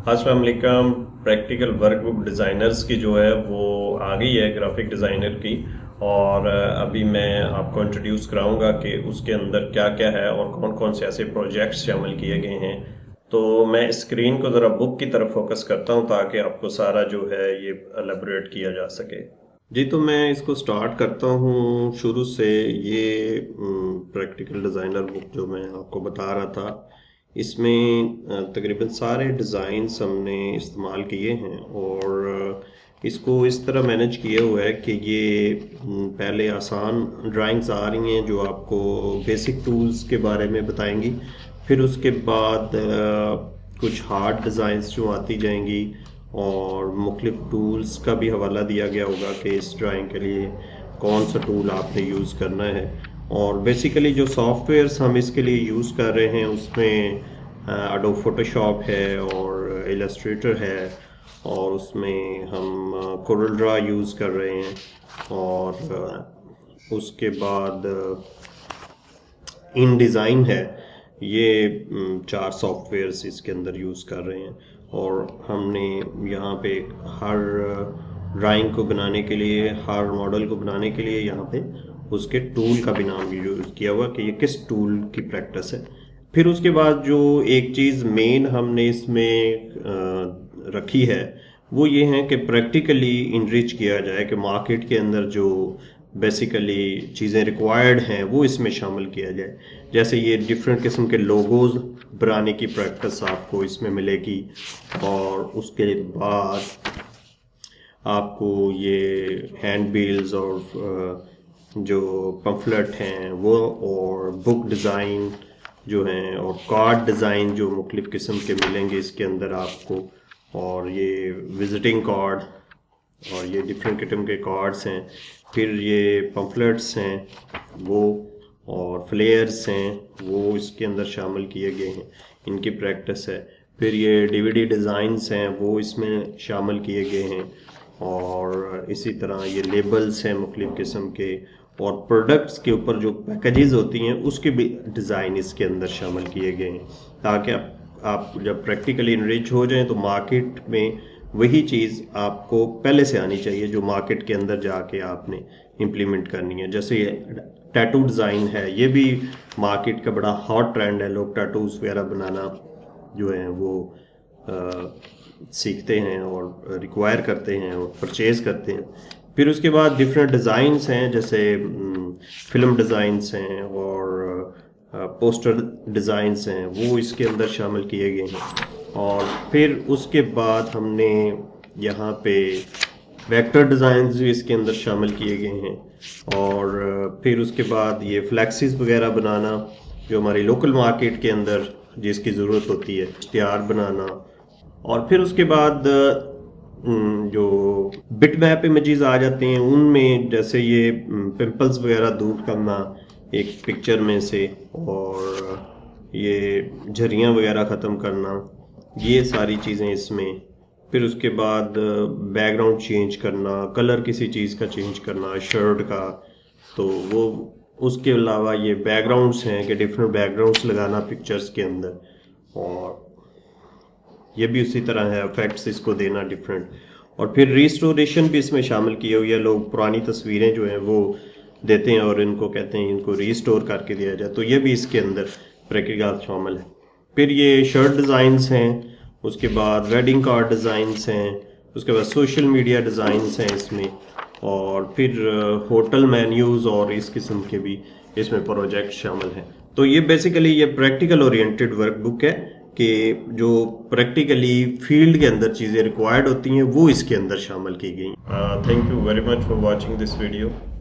अस्सलाम वालेकुम। Practical work book designers की जो है वो आ गई है, ग्राफिक डिज़ाइनर की। और अभी मैं आपको इंट्रोड्यूस कराऊंगा कि उसके अंदर क्या क्या है और कौन कौन से ऐसे प्रोजेक्ट्स शामिल किए गए हैं। तो मैं स्क्रीन को ज़रा बुक की तरफ फोकस करता हूं ताकि आपको सारा जो है ये एलेबोरेट किया जा सके। जी, तो मैं इसको स्टार्ट करता हूँ शुरू से। ये प्रैक्टिकल डिज़ाइनर बुक जो मैं आपको बता रहा था, इसमें तकरीबन सारे डिज़ाइंस हमने इस्तेमाल किए हैं और इसको इस तरह मैनेज किया हुआ है कि ये पहले आसान ड्राइंग्स आ रही हैं जो आपको बेसिक टूल्स के बारे में बताएंगी। फिर उसके बाद कुछ हार्ड डिज़ाइंस जो आती जाएंगी और मुख्तलिफ टूल्स का भी हवाला दिया गया होगा कि इस ड्राइंग के लिए कौन सा टूल आपने यूज़ करना है। और बेसिकली जो सॉफ्टवेयर्स हम इसके लिए यूज़ कर रहे हैं उसमें एडोब फोटोशॉप है और इलस्ट्रेटर है, और उसमें हम कोरल ड्रा यूज़ कर रहे हैं। और उसके बाद इन डिज़ाइन है। ये 4 सॉफ्टवेयर्स इसके अंदर यूज़ कर रहे हैं। और हमने यहाँ पे हर ड्राइंग को बनाने के लिए, हर मॉडल को बनाने के लिए यहाँ पे उसके टूल का भी नाम यूज़ किया हुआ कि ये किस टूल की प्रैक्टिस है। फिर उसके बाद जो एक चीज़ मेन हमने इसमें रखी है वो ये है कि प्रैक्टिकली इनरिच किया जाए कि मार्केट के अंदर जो बेसिकली चीज़ें रिक्वायर्ड हैं वो इसमें शामिल किया जाए। जैसे ये डिफरेंट किस्म के लोगोज बनाने की प्रैक्टिस आपको इसमें मिलेगी। और उसके बाद आपको ये हैंड बिल्स और जो पम्फलेट हैं वो, और बुक डिज़ाइन जो हैं, और कार्ड डिज़ाइन जो मुख्तलिफ़ किस्म के मिलेंगे इसके अंदर आपको। और ये विज़िटिंग कार्ड और ये डिफरेंट किस्म के कार्ड्स हैं। फिर ये पम्फलेट्स हैं वो, और फ्लेयर्स हैं वो इसके अंदर शामिल किए गए हैं, इनकी प्रैक्टिस है। फिर ये डीवीडी डिज़ाइंस हैं वो इसमें शामिल किए गए हैं। और इसी तरह ये लेबल्स हैं मुख्तलिफ़ किस्म के, और प्रोडक्ट्स के ऊपर जो पैकेजेस होती हैं उसके भी डिज़ाइन इसके अंदर शामिल किए गए हैं, ताकि आप जब प्रैक्टिकली इनरिच हो जाएं तो मार्केट में वही चीज़ आपको पहले से आनी चाहिए जो मार्केट के अंदर जाके आपने इम्प्लीमेंट करनी है। जैसे ये टैटू डिज़ाइन है, ये भी मार्केट का बड़ा हॉट ट्रेंड है। लोग टैटूज़ वगैरह बनाना जो है वो सीखते हैं और रिक्वायर करते हैं और परचेज़ करते हैं। फिर उसके बाद डिफरेंट डिज़ाइंस हैं, जैसे फिल्म डिज़ाइंस हैं और पोस्टर डिज़ाइंस हैं वो इसके अंदर शामिल किए गए हैं। और फिर उसके बाद हमने यहाँ पे वेक्टर डिज़ाइंस भी इसके अंदर शामिल किए गए हैं। और फिर उसके बाद ये फ्लैक्सीज वगैरह बनाना जो हमारी लोकल मार्केट के अंदर जिसकी ज़रूरत होती है, इश्तिहार बनाना। और फिर उसके बाद जो बिट मैप इमेजेस आ जाते हैं उनमें, जैसे ये पिंपल्स वगैरह दूर करना एक पिक्चर में से, और ये झरियाँ वगैरह ख़त्म करना, ये सारी चीज़ें इसमें। फिर उसके बाद बैकग्राउंड चेंज करना, कलर किसी चीज़ का चेंज करना शर्ट का, तो वो उसके अलावा ये बैकग्राउंड्स हैं कि डिफरेंट बैकग्राउंड्स लगाना पिक्चर्स के अंदर। और ये भी उसी तरह है, इफेक्ट्स इसको देना डिफरेंट। और फिर रिस्टोरेशन भी इसमें शामिल किए हुई है। लोग पुरानी तस्वीरें जो हैं वो देते हैं और इनको कहते हैं इनको रिस्टोर करके दिया जाए, तो ये भी इसके अंदर प्रैक्टिकल शामिल है। फिर ये शर्ट डिज़ाइंस हैं, उसके बाद वेडिंग कार्ड डिज़ाइंस हैं, उसके बाद सोशल मीडिया डिज़ाइंस हैं इसमें। और फिर होटल मेन्यूज़ और इस किस्म के भी इसमें प्रोजेक्ट शामिल हैं। तो ये बेसिकली ये प्रैक्टिकल ओरिएंटेड वर्क बुक है कि जो प्रैक्टिकली फील्ड के अंदर चीज़ें रिक्वायर्ड होती हैं वो इसके अंदर शामिल की गई। Thank you very much for watching this video.